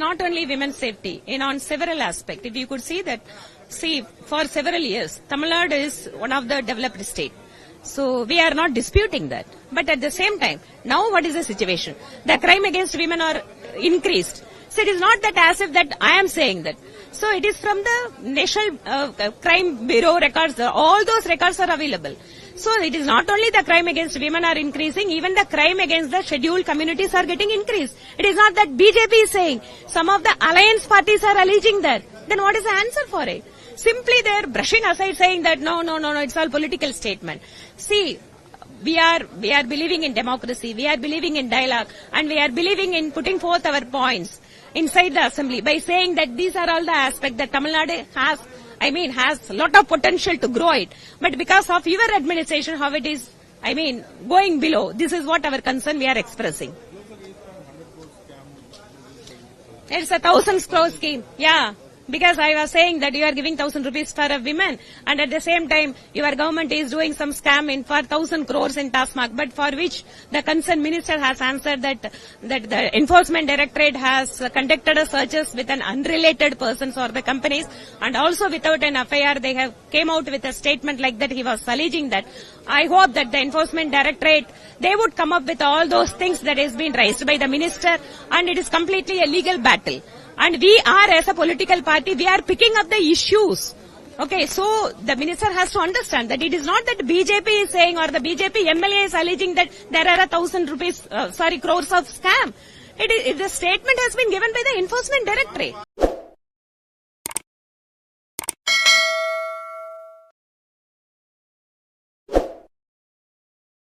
Not only women's safety, on several aspects. If you could see that, for several years, Tamil Nadu is one of the developed states. So we are not disputing that. But at the same time, now what is the situation? The crime against women are increased. So it is not that as if that I am saying that. So it is from the National Crime Bureau records. All those records are available. So it is not only the crime against women are increasing, even the crime against the scheduled communities are getting increased. It is not that BJP is saying. Some of the alliance parties are alleging that. Then what is the answer for it? Simply they are brushing aside saying that no, it's all political statement. See, we are believing in democracy, we are believing in dialogue, and we are believing in putting forth our points inside the assembly by saying that these are all the aspects that Tamil Nadu has a lot of potential to grow it. But because of your administration, how it is, going below, this is what our concern we are expressing. It's a 1,000 crore scheme. Yeah. Because I was saying that you are giving 1,000 rupees for a women, and at the same time your government is doing some scam for 1,000 crores in TASMAC, but for which the concerned minister has answered that the enforcement directorate has conducted a searches with an unrelated persons or the companies, and also without an FIR they have came out with a statement like that he was alleging that. I hope that the enforcement directorate, they would come up with all those things that has been raised by the minister, and it is completely a legal battle. And we are, as a political party, we are picking up the issues. Okay, so the minister has to understand that it is not that BJP is saying or the BJP MLA is alleging that there are 1,000 crores of scam. The statement has been given by the enforcement directorate.